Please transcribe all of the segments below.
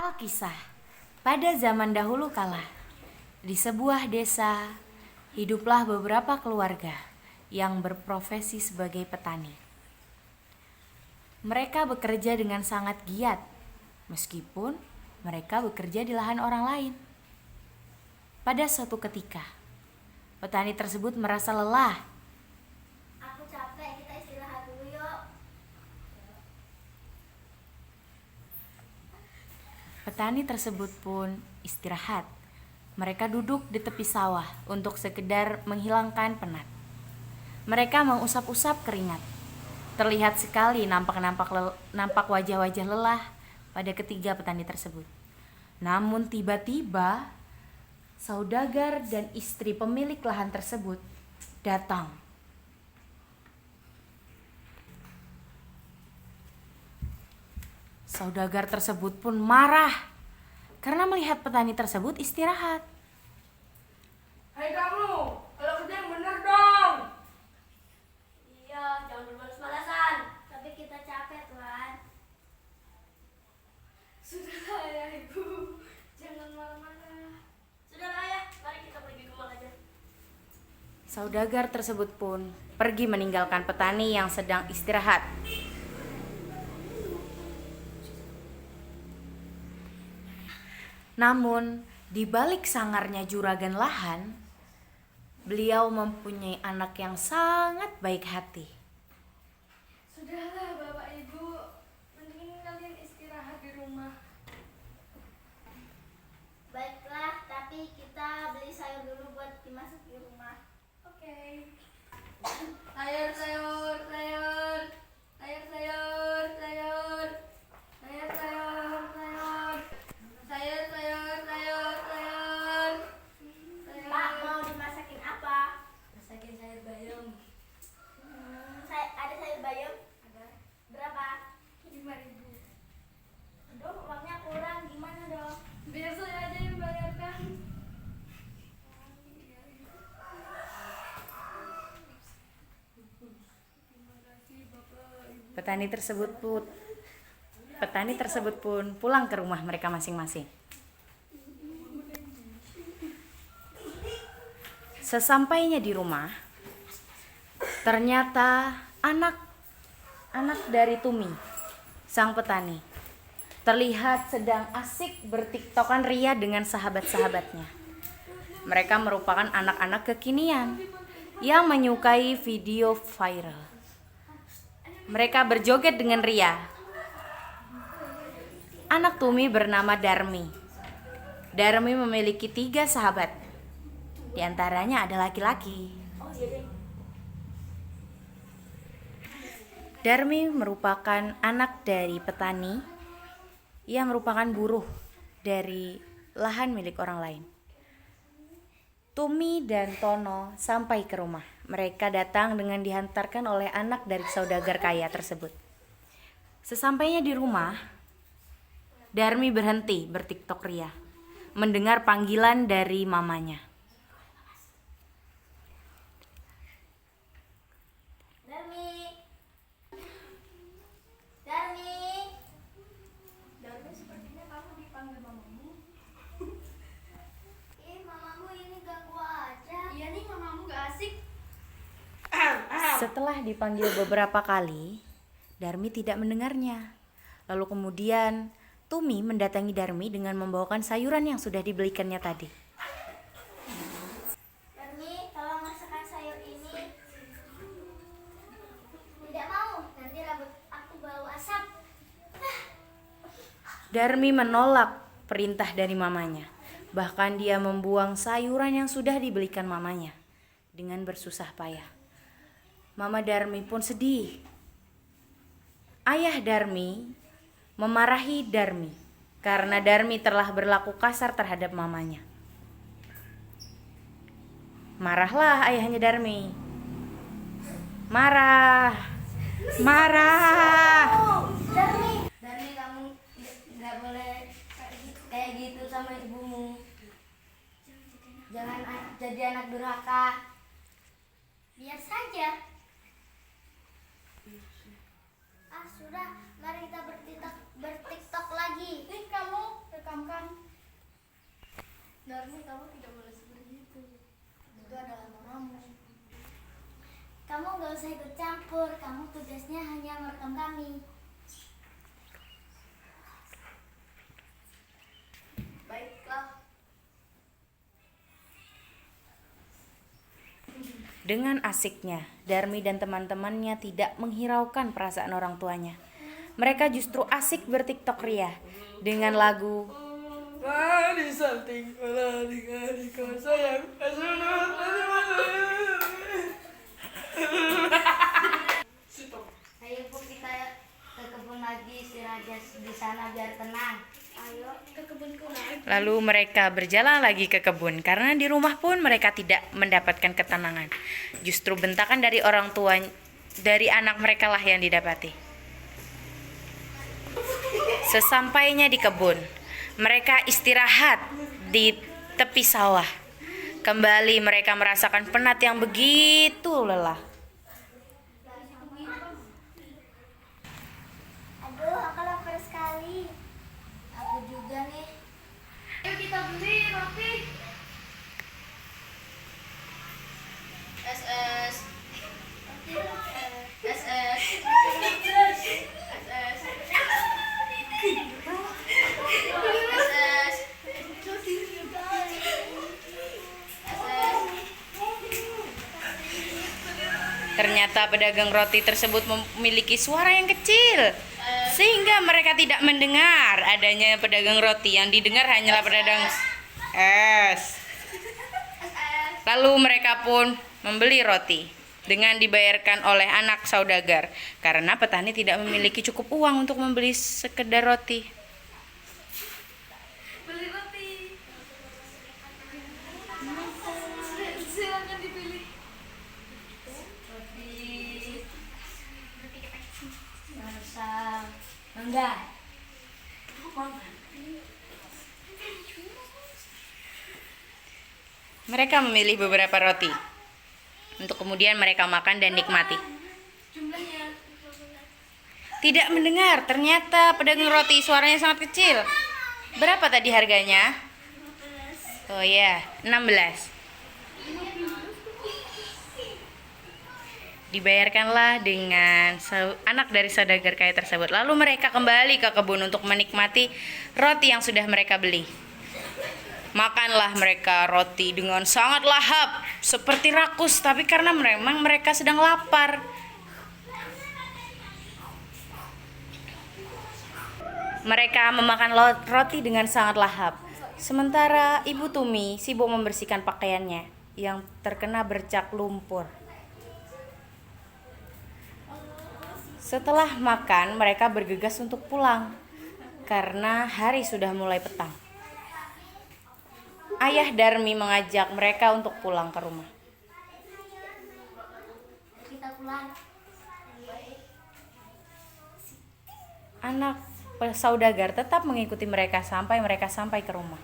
Alkisah. Pada zaman dahulu kala, di sebuah desa, hiduplah beberapa keluarga yang berprofesi sebagai petani. Mereka bekerja dengan sangat giat, meskipun mereka bekerja di lahan orang lain. Pada suatu ketika, petani tersebut merasa lelah. Aku capek, kita istirahat dulu yuk. Petani tersebut pun istirahat. Mereka duduk di tepi sawah untuk sekedar menghilangkan penat. Mereka mengusap-usap keringat. Terlihat sekali nampak wajah-wajah lelah pada ketiga petani tersebut. Namun tiba-tiba saudagar dan istri pemilik lahan tersebut datang. Saudagar tersebut pun marah karena melihat petani tersebut istirahat. Hai kamu, kalau kerja yang bener dong. Iya, jangan bermalas-malasan. Tapi kita capek, Tuan. Sudahlah ya ibu, jangan marah-marah. Sudahlah ya, mari kita pergi ke mall aja. Saudagar tersebut pun pergi meninggalkan petani yang sedang istirahat. Namun, di balik sangarnya juragan lahan, beliau mempunyai anak yang sangat baik hati. Sudahlah bapak ibu, mending kalian istirahat di rumah. Baiklah, tapi kita beli sayur dulu buat dimasak di rumah. Oke. Sayur, sayur, sayur, sayur, sayur, sayur, sayur, sayur, sayur, sayur, sayur, sayur, sayur. Pak, mau dimasakin apa? Masakin sayur bayam. Ada sayur bayam? Ada Berapa? 5.000. Aduh, uangnya kurang. Gimana dong? Biar saya aja yang bayarkan. Terima kasih bapak ibu. Petani tersebut pun pulang ke rumah mereka masing-masing. Sesampainya di rumah, ternyata anak dari Tumi, sang petani, terlihat sedang asik bertiktokan ria dengan sahabat-sahabatnya. Mereka merupakan anak-anak kekinian yang menyukai video viral. Mereka berjoget dengan ria. Anak Tumi bernama Darmi. Darmi memiliki 3 sahabat. Di antaranya ada laki-laki. Darmi merupakan anak dari petani yang merupakan buruh dari lahan milik orang lain. Tumi dan Tono sampai ke rumah. Mereka datang dengan dihantarkan oleh anak dari saudagar kaya tersebut. Sesampainya di rumah, Darmi berhenti bertiktok ria, mendengar panggilan dari mamanya. Darmi. Darmi. Darmi, sepertinya kamu dipanggil mamamu. Ih, mamamu ini ganggu aja. Iya nih, mamamu gak asik. Setelah dipanggil beberapa kali, Darmi tidak mendengarnya. Lalu kemudian Tumi mendatangi Darmi dengan membawakan sayuran yang sudah dibelikannya tadi. Darmi, tolong masakan sayur ini. Tidak mau, nanti rambut aku bau asap. Darmi menolak perintah dari mamanya. Bahkan dia membuang sayuran yang sudah dibelikan mamanya dengan bersusah payah. Mama Darmi pun sedih. Ayah Darmi memarahi Darmi karena Darmi telah berlaku kasar terhadap mamanya. Marahlah ayahnya Darmi. Marah. Darmi. Darmi, kamu gak boleh kayak gitu sama ibumu. Jangan jadi anak durhaka. Biar saja. Sudah, mari kita bertiktok lagi. Nih kamu, ke Darmi, kamu tidak boleh seperti itu. Itu adalah mamamu. Kamu nggak usah ikut campur. Kamu tugasnya hanya merekam kami. Baiklah. Dengan asiknya, Darmi dan teman-temannya tidak menghiraukan perasaan orang tuanya. Mereka justru asik bertiktok ria dengan lagu Mari salting, adik-adik kau sayang. Ayo Bu, kita ke kebun lagi istirahat di sana biar tenang. Ayo ke kebunku. Lalu mereka berjalan lagi ke kebun karena di rumah pun mereka tidak mendapatkan ketenangan. Justru bentakan dari orang tua dari anak mereka lah yang didapati. Sesampainya di kebun, mereka istirahat di tepi sawah. Kembali mereka merasakan penat yang begitu lelah. Aduh, aku lapar sekali. Aku juga nih. Ayo kita beli roti. SS. SS. Ternyata pedagang roti tersebut memiliki suara yang kecil, sehingga mereka tidak mendengar adanya pedagang roti. Yang didengar hanyalah pedagang es. Lalu mereka pun membeli roti dengan dibayarkan oleh anak saudagar, karena petani tidak memiliki cukup uang untuk membeli sekedar roti. Beli roti. Silakan dipilih. Rasa mangga. Mereka memilih beberapa roti untuk kemudian mereka makan dan nikmati. Jumlahnya. Tidak mendengar, ternyata pedagang roti suaranya sangat kecil. Berapa tadi harganya? Oh ya, 16. Dibayarkanlah dengan anak dari saudagar kaya tersebut. Lalu mereka kembali ke kebun untuk menikmati roti yang sudah mereka beli. Makanlah mereka roti dengan sangat lahap, seperti rakus, tapi karena memang mereka sedang lapar. Mereka memakan roti dengan sangat lahap. Sementara Ibu Tumi sibuk membersihkan pakaiannya yang terkena bercak lumpur. Setelah makan, mereka bergegas untuk pulang karena hari sudah mulai petang. Ayah Darmi mengajak mereka untuk pulang ke rumah. Kita pulang. Anak saudagar tetap mengikuti mereka sampai ke rumah.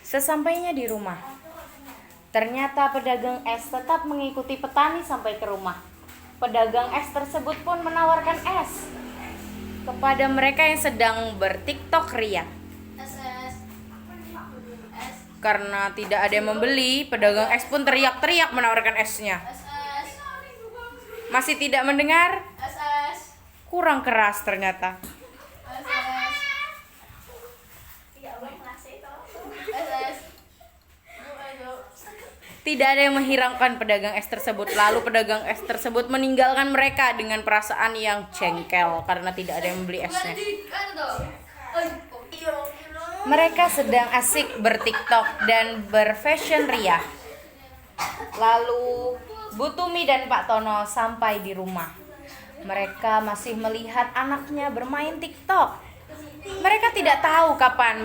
Sesampainya di rumah, ternyata pedagang es tetap mengikuti petani sampai ke rumah. Pedagang es tersebut pun menawarkan es kepada mereka yang sedang bertiktok ria. SS. Karena tidak ada yang membeli, pedagang es pun teriak-teriak menawarkan esnya. SS. Masih tidak mendengar? SS. Kurang keras ternyata. SS. SS. Tidak ada yang menghiraukan pedagang es tersebut. Lalu pedagang es tersebut meninggalkan mereka dengan perasaan yang jengkel karena tidak ada yang membeli esnya. Mereka sedang asik bertiktok dan berfashion ria. Lalu Bu Tumi dan Pak Tono sampai di rumah. Mereka masih melihat anaknya bermain TikTok. Mereka tidak tahu kapan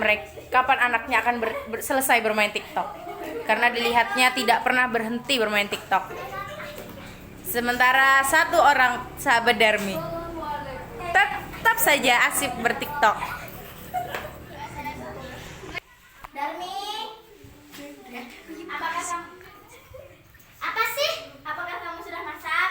anaknya akan selesai bermain TikTok. Karena dilihatnya tidak pernah berhenti bermain TikTok. Sementara satu orang sahabat Darmi tetap saja asik bertiktok. Darmi, apakah kamu? Apa sih? Apakah kamu sudah masak?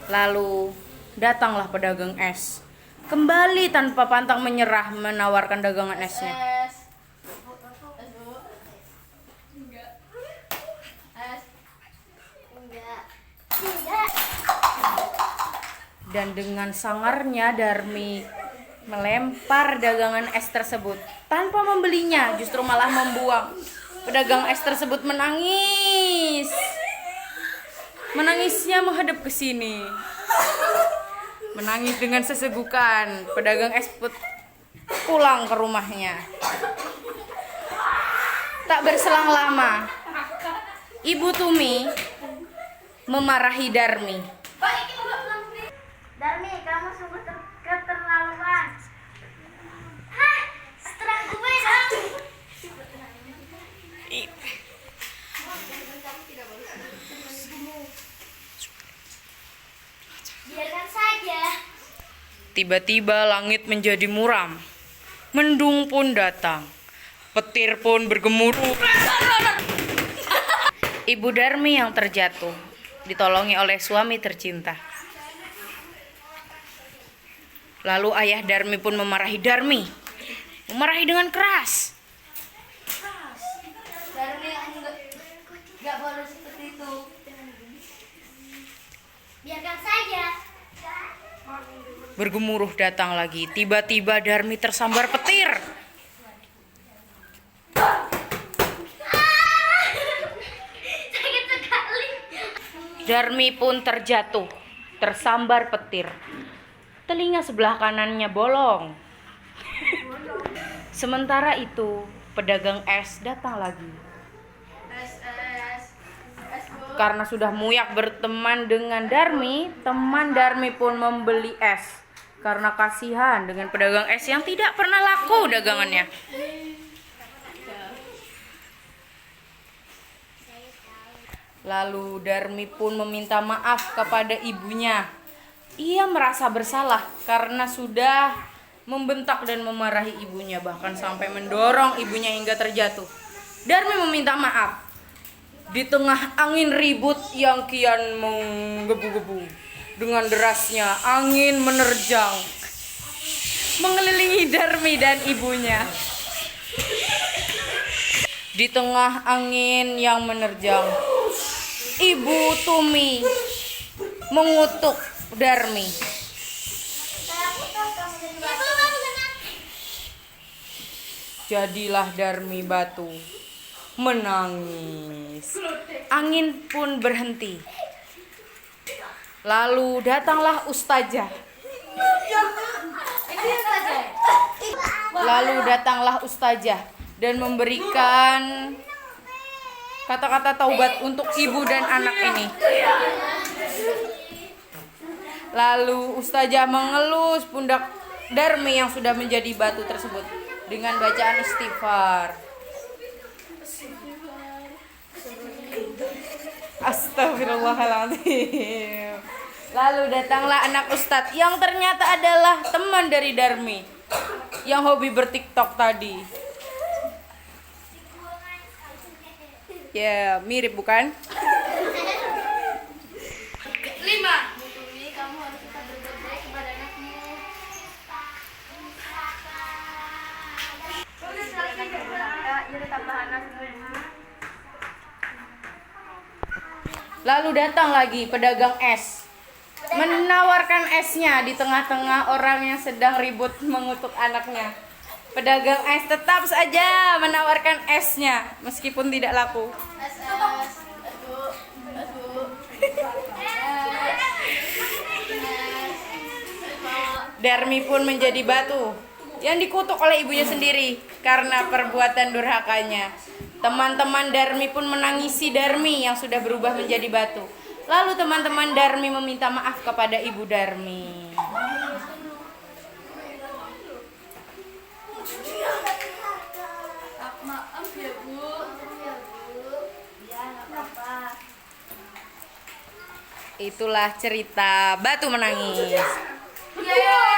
Lalu datanglah pedagang es. Kembali tanpa pantang menyerah menawarkan dagangan esnya. Es. Es, Bu. Enggak. Es. Enggak. Tidak. Dan dengan sangarnya Darmi melempar dagangan es tersebut tanpa membelinya, justru malah membuang. Pedagang es tersebut menangis. Menangisnya menghadap ke sini. Menangis dengan sesegukan. Pedagang es pun pulang ke rumahnya. Tak berselang lama, Ibu Tumi memarahi Darmi. Darmi, kamu sungguh keterlaluan. Hah? Setelah gue dong. Biarkan saja. Tiba-tiba langit menjadi muram. Mendung pun datang. Petir pun bergemuruh. Ibu Darmi yang terjatuh ditolongi oleh suami tercinta. Lalu ayah Darmi pun memarahi Darmi. Memarahi dengan keras. Darmi enggak boleh seperti itu. Biarkan saja. Bergemuruh datang lagi. Tiba-tiba Darmi tersambar petir. Sakit sekali. Darmi pun terjatuh, tersambar petir. Telinga sebelah kanannya bolong. Sementara itu, pedagang es datang lagi. Es, Bu. Karena sudah muyak berteman dengan Darmi, teman Darmi pun membeli es. Karena kasihan dengan pedagang es yang tidak pernah laku dagangannya. Lalu Darmi pun meminta maaf kepada ibunya. Ia merasa bersalah karena sudah membentak dan memarahi ibunya, bahkan sampai mendorong ibunya hingga terjatuh. Darmi meminta maaf. Di tengah angin ribut yang kian menggebu-gebu, dengan derasnya angin menerjang mengelilingi Darmi dan ibunya. Di tengah angin yang menerjang, Ibu Tumi mengutuk Darmi. Jadilah Darmi batu, menangis. Angin pun berhenti. Lalu datanglah ustazah. Dan memberikan kata-kata taubat untuk ibu dan anak ini. Lalu ustazah mengelus pundak Darmi yang sudah menjadi batu tersebut dengan bacaan istighfar. Astagfirullahaladzim. Lalu datanglah anak ustadz yang ternyata adalah teman dari Darmi yang hobi bertiktok tadi. Ya, mirip bukan? 5. Tumi, kamu harus tetap berbuat baik kepada anakmu. Ia tetaplah anakmu. Lalu datang lagi pedagang es, menawarkan esnya di tengah-tengah orang yang sedang ribut mengutuk anaknya. Pedagang es tetap saja menawarkan esnya meskipun tidak laku. Darmi pun menjadi batu yang dikutuk oleh ibunya sendiri karena perbuatan durhakanya. Teman-teman Darmi pun menangisi Darmi yang sudah berubah menjadi batu. Lalu teman-teman Darmi meminta maaf kepada ibu Darmi. Maaf ya, Bu. Ya, nggak apa-apa. Itulah cerita batu menangis. Yeay.